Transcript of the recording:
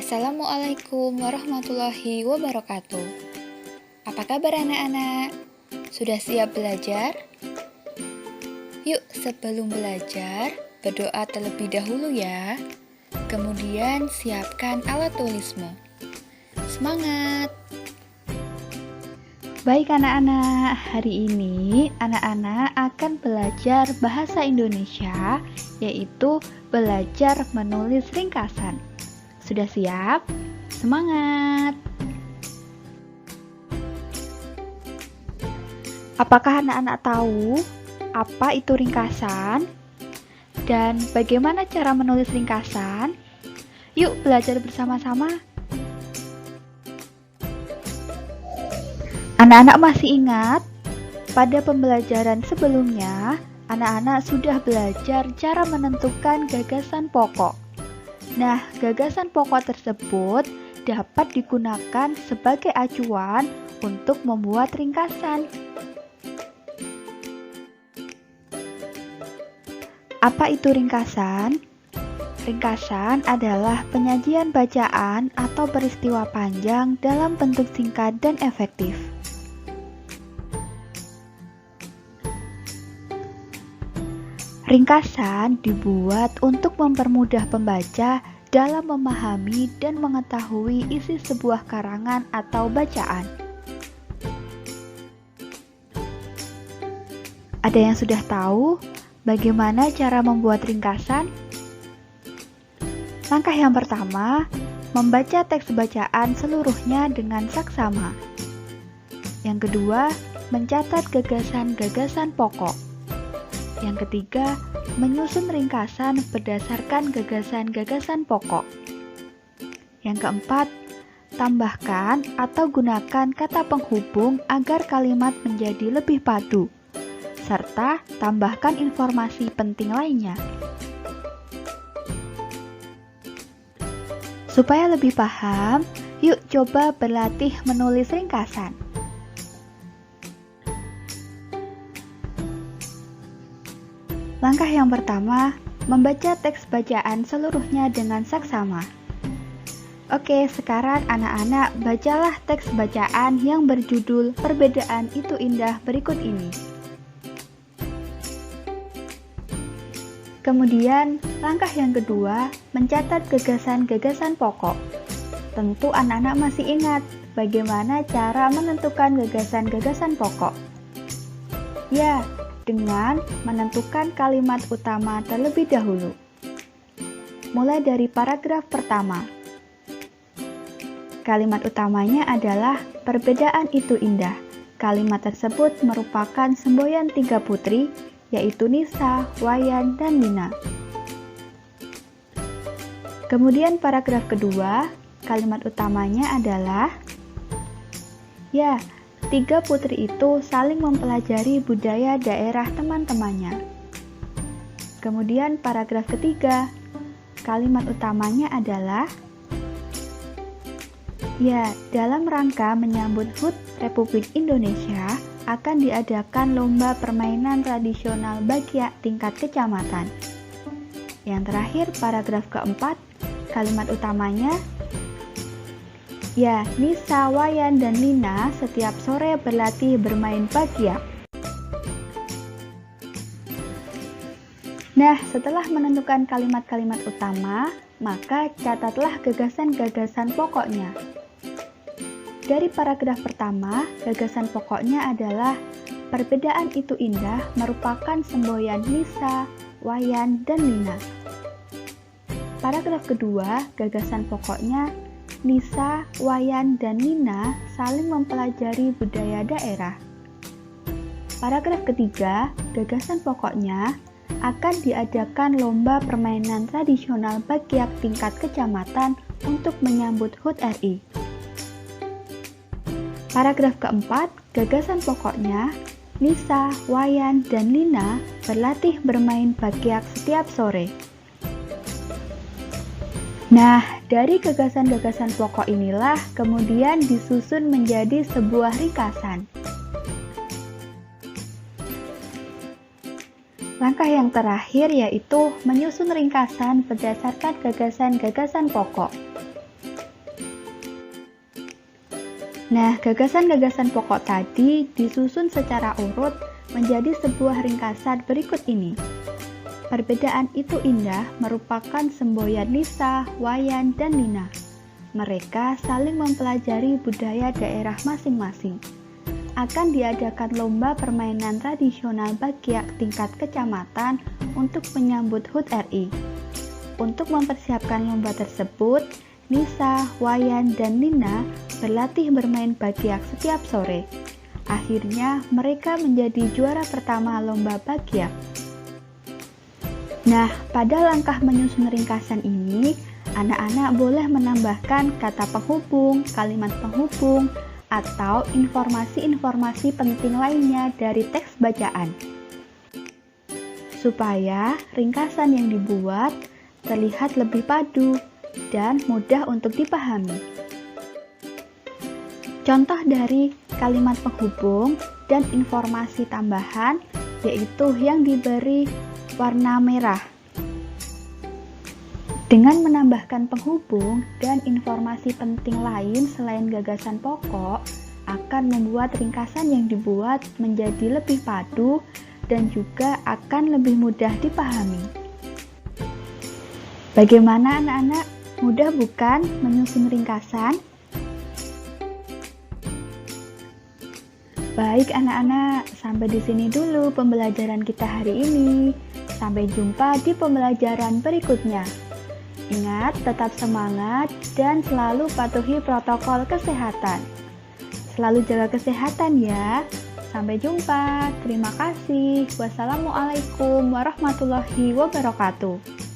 Assalamualaikum warahmatullahi wabarakatuh. Apa kabar anak-anak? Sudah siap belajar? Yuk, sebelum belajar, berdoa terlebih dahulu ya. Kemudian siapkan alat tulismu. Semangat! Baik anak-anak, hari ini anak-anak akan belajar bahasa Indonesia, yaitu belajar menulis ringkasan. Sudah siap? Semangat! Apakah anak-anak tahu apa itu ringkasan? Dan bagaimana cara menulis ringkasan? Yuk belajar bersama-sama! Anak-anak masih ingat? Pada pembelajaran sebelumnya, anak-anak sudah belajar cara menentukan gagasan pokok. Nah, gagasan pokok tersebut dapat digunakan sebagai acuan untuk membuat ringkasan. Apa itu ringkasan? Ringkasan adalah penyajian bacaan atau peristiwa panjang dalam bentuk singkat dan efektif. Ringkasan dibuat untuk mempermudah pembaca dalam memahami dan mengetahui isi sebuah karangan atau bacaan. Ada yang sudah tahu bagaimana cara membuat ringkasan? Langkah yang pertama, membaca teks bacaan seluruhnya dengan saksama. Yang kedua, mencatat gagasan-gagasan pokok. Yang ketiga, menyusun ringkasan berdasarkan gagasan-gagasan pokok. Yang keempat, tambahkan atau gunakan kata penghubung agar kalimat menjadi lebih padu, serta tambahkan informasi penting lainnya. Supaya lebih paham, yuk coba berlatih menulis ringkasan. Langkah yang pertama, membaca teks bacaan seluruhnya dengan saksama. Oke, sekarang anak-anak bacalah teks bacaan yang berjudul Perbedaan Itu Indah berikut ini. Kemudian, langkah yang kedua, mencatat gagasan-gagasan pokok. Tentu anak-anak masih ingat bagaimana cara menentukan gagasan-gagasan pokok. Ya, dengan menentukan kalimat utama terlebih dahulu. Mulai dari paragraf pertama. Kalimat utamanya adalah perbedaan itu indah. Kalimat tersebut merupakan semboyan tiga putri, yaitu Nisa, Wayan, dan Nina. Kemudian paragraf kedua, kalimat utamanya adalah tiga putri itu saling mempelajari budaya daerah teman-temannya. Kemudian paragraf ketiga, kalimat utamanya adalah dalam rangka menyambut HUT Republik Indonesia akan diadakan lomba permainan tradisional Bagyak tingkat kecamatan. Yang terakhir paragraf keempat, kalimat utamanya Nisa, Wayan, dan Nina setiap sore berlatih bermain bagyak. Nah, setelah menentukan kalimat-kalimat utama, maka catatlah gagasan-gagasan pokoknya. Dari paragraf pertama, gagasan pokoknya adalah perbedaan itu indah merupakan semboyan Nisa, Wayan, dan Nina. Paragraf kedua, gagasan pokoknya Nisa, Wayan, dan Nina saling mempelajari budaya daerah. Paragraf ketiga, gagasan pokoknya akan diadakan lomba permainan tradisional Bagyak tingkat kecamatan untuk menyambut HUT RI. Paragraf keempat, gagasan pokoknya Nisa, Wayan, dan Nina berlatih bermain bagyak setiap sore. Nah, dari gagasan-gagasan pokok inilah kemudian disusun menjadi sebuah ringkasan. Langkah yang terakhir yaitu menyusun ringkasan berdasarkan gagasan-gagasan pokok. Nah, gagasan-gagasan pokok tadi disusun secara urut menjadi sebuah ringkasan berikut ini. Perbedaan itu indah merupakan semboyan Nisa, Wayan, dan Nina. Mereka saling mempelajari budaya daerah masing-masing. Akan diadakan lomba permainan tradisional Bagiak tingkat kecamatan untuk menyambut HUT RI. Untuk mempersiapkan lomba tersebut, Nisa, Wayan, dan Nina berlatih bermain Bagiak setiap sore. Akhirnya, mereka menjadi juara pertama lomba Bagiak. Nah, pada langkah menyusun ringkasan ini, anak-anak boleh menambahkan kata penghubung, kalimat penghubung, atau informasi-informasi penting lainnya dari teks bacaan. Supaya ringkasan yang dibuat terlihat lebih padu dan mudah untuk dipahami. Contoh dari kalimat penghubung dan informasi tambahan yaitu yang diberi warna merah. Dengan menambahkan penghubung dan informasi penting lain selain gagasan pokok, akan membuat ringkasan yang dibuat menjadi lebih padu dan juga akan lebih mudah dipahami. Bagaimana anak-anak? Mudah bukan menyusun ringkasan? Baik anak-anak, sampai di sini dulu pembelajaran kita hari ini. Sampai jumpa di pembelajaran berikutnya. Ingat, tetap semangat dan selalu patuhi protokol kesehatan. Selalu jaga kesehatan ya. Sampai jumpa. Terima kasih. Wassalamualaikum warahmatullahi wabarakatuh.